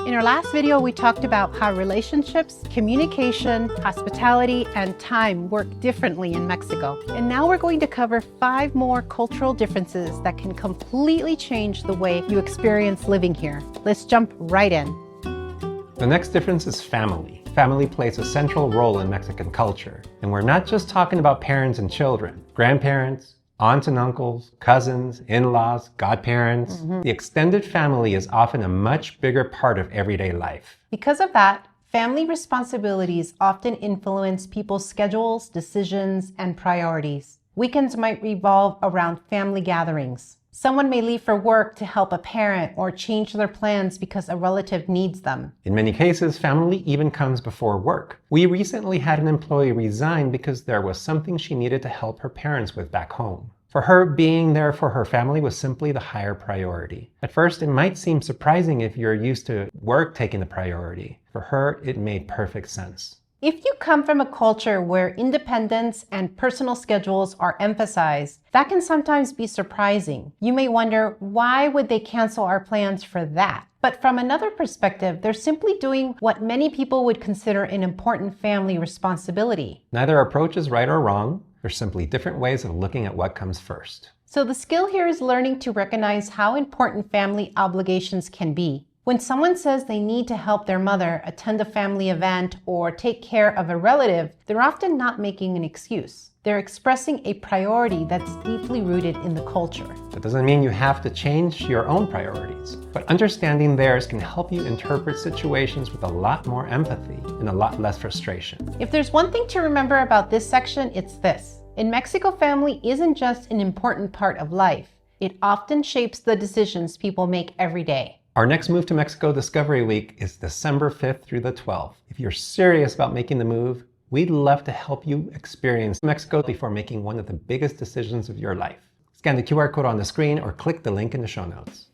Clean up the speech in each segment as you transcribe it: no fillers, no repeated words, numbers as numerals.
In our last video, we talked about how relationships, communication, hospitality, and time work differently in Mexico. And now we're going to cover 5 more cultural differences that can completely change the way you experience living here. Let's jump right in. The next difference is family. Family plays a central role in Mexican culture. And we're not just talking about parents and children, grandparents, aunts and uncles, cousins, in-laws, godparents. The extended family is often a much bigger part of everyday life. Because of that, family responsibilities often influence people's schedules, decisions, and priorities. Weekends might revolve around family gatherings. Someone may leave for work to help a parent or change their plans because a relative needs them. In many cases, family even comes before work. We recently had an employee resign because there was something she needed to help her parents with back home. For her, being there for her family was simply the higher priority. At first, it might seem surprising if you're used to work taking the priority. For her, it made perfect sense. If you come from a culture where independence and personal schedules are emphasized, that can sometimes be surprising. You may wonder, why would they cancel our plans for that? But from another perspective, they're simply doing what many people would consider an important family responsibility. Neither approach is right or wrong. There's simply different ways of looking at what comes first. So the skill here is learning to recognize how important family obligations can be. When someone says they need to help their mother attend a family event or take care of a relative, they're often not making an excuse. They're expressing a priority that's deeply rooted in the culture. That doesn't mean you have to change your own priorities, but understanding theirs can help you interpret situations with a lot more empathy and a lot less frustration. If there's one thing to remember about this section, it's this. In Mexico, family isn't just an important part of life. It often shapes the decisions people make every day. Our next move to Mexico Discovery Week is December 5th through the 12th. If you're serious about making the move, we'd love to help you experience Mexico before making one of the biggest decisions of your life. Scan the QR code on the screen or click the link in the show notes.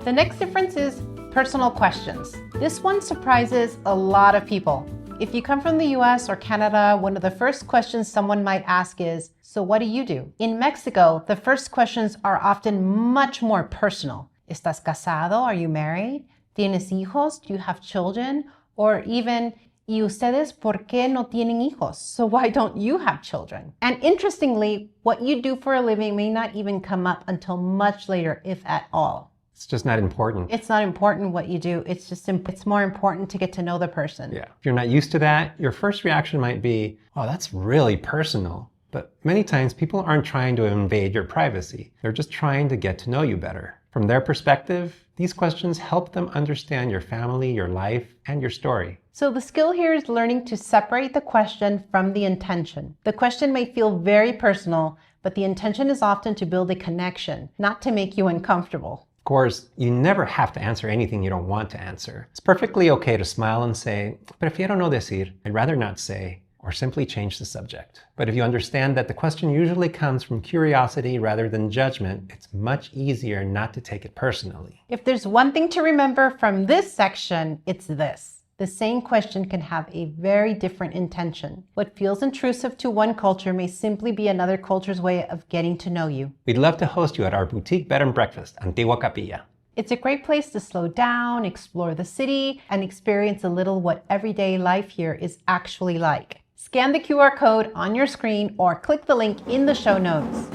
The next difference is personal questions. This one surprises a lot of people. If you come from the US or Canada, one of the first questions someone might ask is, so what do you do? In Mexico, the first questions are often much more personal. ¿Estás casado? Are you married? ¿Tienes hijos? Do you have children? Or even, ¿y ustedes por qué no tienen hijos? So why don't you have children? And interestingly, what you do for a living may not even come up until much later, if at all. It's just not important. It's not important what you do. It's more important to get to know the person. Yeah. If you're not used to that, your first reaction might be, oh, that's really personal. But many times people aren't trying to invade your privacy. They're just trying to get to know you better. From their perspective, these questions help them understand your family, your life, and your story. So the skill here is learning to separate the question from the intention. The question may feel very personal, but the intention is often to build a connection, not to make you uncomfortable. Of course, you never have to answer anything you don't want to answer. It's perfectly okay to smile and say, prefiero no decir, I'd rather not say, or simply change the subject. But if you understand that the question usually comes from curiosity rather than judgment, it's much easier not to take it personally. If there's one thing to remember from this section, it's this. The same question can have a very different intention. What feels intrusive to one culture may simply be another culture's way of getting to know you. We'd love to host you at our boutique bed and breakfast, Antigua Capilla. It's a great place to slow down, explore the city, and experience a little what everyday life here is actually like. Scan the QR code on your screen or click the link in the show notes.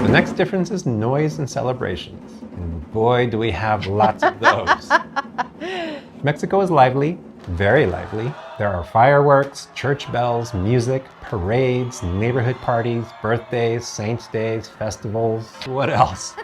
The next difference is noise and celebrations. And boy, do we have lots of those. Mexico is lively, very lively. There are fireworks, church bells, music, parades, neighborhood parties, birthdays, saints' days, festivals, what else?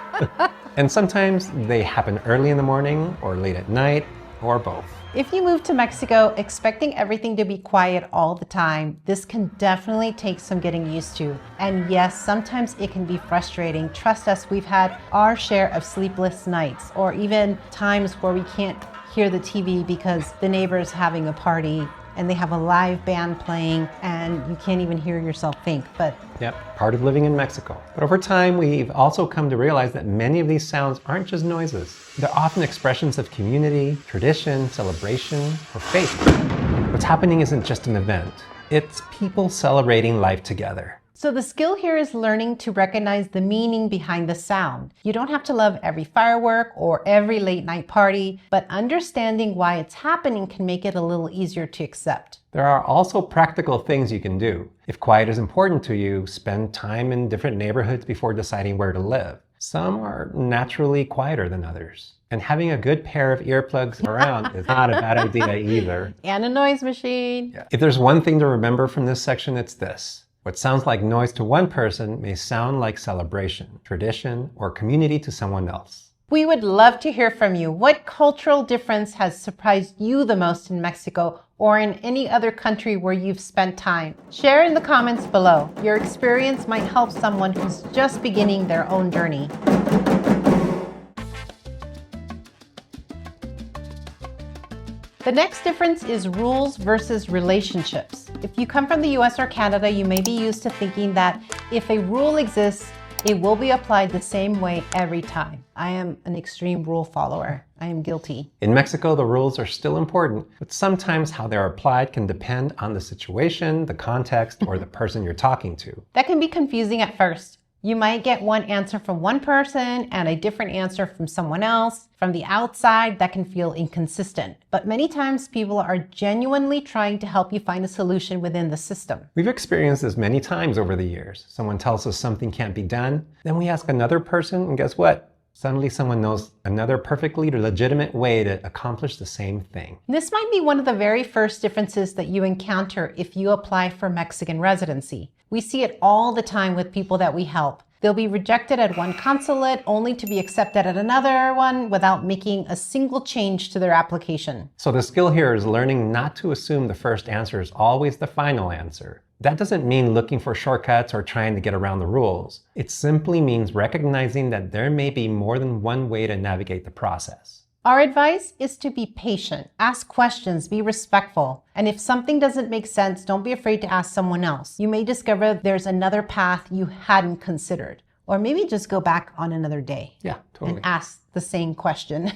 And sometimes they happen early in the morning or late at night or both. If you move to Mexico expecting everything to be quiet all the time, this can definitely take some getting used to. And yes, sometimes it can be frustrating. Trust us, we've had our share of sleepless nights, or even times where we can't hear the TV because the neighbor's having a party and they have a live band playing and you can't even hear yourself think. But yep, part of living in Mexico. But over time, we've also come to realize that many of these sounds aren't just noises. They're often expressions of community, tradition, celebration, or faith. What's happening isn't just an event. It's people celebrating life together. So the skill here is learning to recognize the meaning behind the sound. You don't have to love every firework or every late night party, but understanding why it's happening can make it a little easier to accept. There are also practical things you can do. If quiet is important to you, spend time in different neighborhoods before deciding where to live. Some are naturally quieter than others. And having a good pair of earplugs around is not a bad idea either. And a noise machine. Yeah. If there's one thing to remember from this section, it's this. What sounds like noise to one person may sound like celebration, tradition, or community to someone else. We would love to hear from you. What cultural difference has surprised you the most in Mexico or in any other country where you've spent time? Share in the comments below. Your experience might help someone who's just beginning their own journey. The next difference is rules versus relationships. If you come from the US or Canada, you may be used to thinking that if a rule exists, it will be applied the same way every time. I am an extreme rule follower. I am guilty. In Mexico, the rules are still important, but sometimes how they're applied can depend on the situation, the context, or the person you're talking to. That can be confusing at first. You might get one answer from one person and a different answer from someone else. From the outside, that can feel inconsistent. But many times people are genuinely trying to help you find a solution within the system. We've experienced this many times over the years. Someone tells us something can't be done, then we ask another person, and guess what? Suddenly someone knows another perfectly legitimate way to accomplish the same thing. This might be one of the very first differences that you encounter if you apply for Mexican residency. We see it all the time with people that we help. They'll be rejected at one consulate only to be accepted at another one without making a single change to their application. So the skill here is learning not to assume the first answer is always the final answer. That doesn't mean looking for shortcuts or trying to get around the rules. It simply means recognizing that there may be more than one way to navigate the process. Our advice is to be patient, ask questions, be respectful. And if something doesn't make sense, don't be afraid to ask someone else. You may discover there's another path you hadn't considered. Or maybe just go back on another day. Yeah, totally. And ask the same question.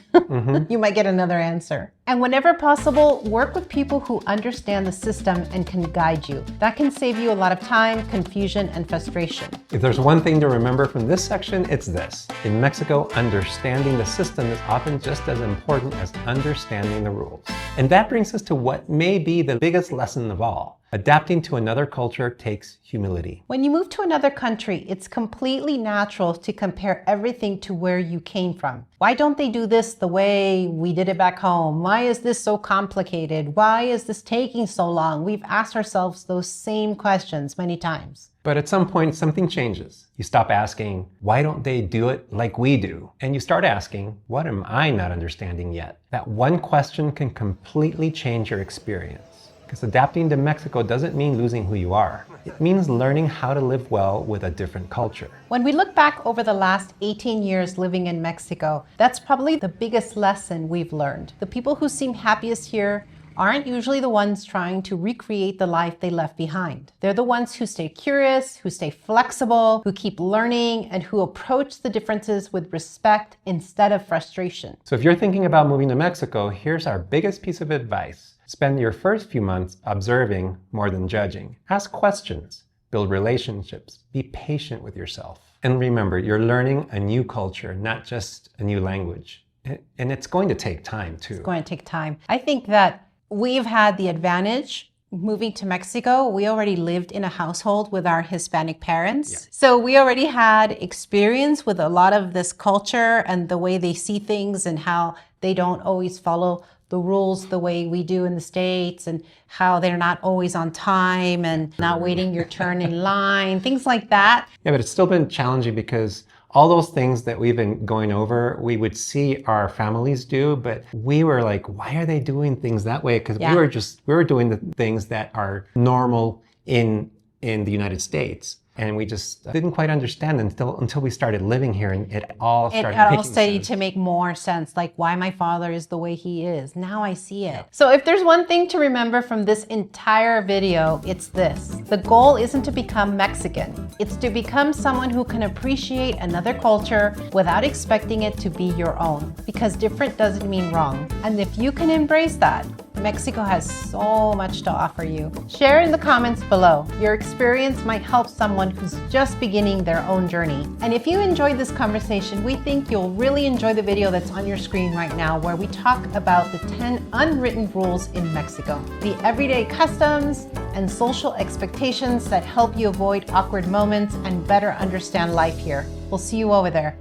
You might get another answer. And whenever possible, work with people who understand the system and can guide you. That can save you a lot of time, confusion, and frustration. If there's one thing to remember from this section, it's this. In Mexico, understanding the system is often just as important as understanding the rules. And that brings us to what may be the biggest lesson of all. Adapting to another culture takes humility. When you move to another country, it's completely natural to compare everything to where you came from. Why don't they do this the way we did it back home? Why is this so complicated? Why is this taking so long? We've asked ourselves those same questions many times. But at some point, something changes. You stop asking, why don't they do it like we do? And you start asking, what am I not understanding yet? That one question can completely change your experience. Because adapting to Mexico doesn't mean losing who you are. It means learning how to live well with a different culture. When we look back over the last 18 years living in Mexico, that's probably the biggest lesson we've learned. The people who seem happiest here aren't usually the ones trying to recreate the life they left behind. They're the ones who stay curious, who stay flexible, who keep learning, and who approach the differences with respect instead of frustration. So if you're thinking about moving to Mexico, here's our biggest piece of advice. Spend your first few months observing more than judging. Ask questions, build relationships, be patient with yourself. And remember, you're learning a new culture, not just a new language. And it's going to take time too. It's going to take time. I think that we've had the advantage moving to Mexico. We already lived in a household with our Hispanic parents. Yeah. So we already had experience with a lot of this culture and the way they see things and how they don't always follow the rules the way we do in the States, and how they're not always on time and not waiting your turn in line, things like that. Yeah, but it's still been challenging because all those things that we've been going over, we would see our families do, but we were like, why are they doing things that way? Because we were doing the things that are normal in the United States. And we just didn't quite understand until we started living here, and it all started to make more sense, like why my father is the way he is. Now I see it. So if there's one thing to remember from this entire video, it's this. The goal isn't to become Mexican. It's to become someone who can appreciate another culture without expecting it to be your own, because different doesn't mean wrong. And if you can embrace that, Mexico has so much to offer you. Share in the comments below. Your experience might help someone who's just beginning their own journey. And if you enjoyed this conversation, we think you'll really enjoy the video that's on your screen right now, where we talk about the 10 unwritten rules in Mexico, the everyday customs and social expectations that help you avoid awkward moments and better understand life here. We'll see you over there.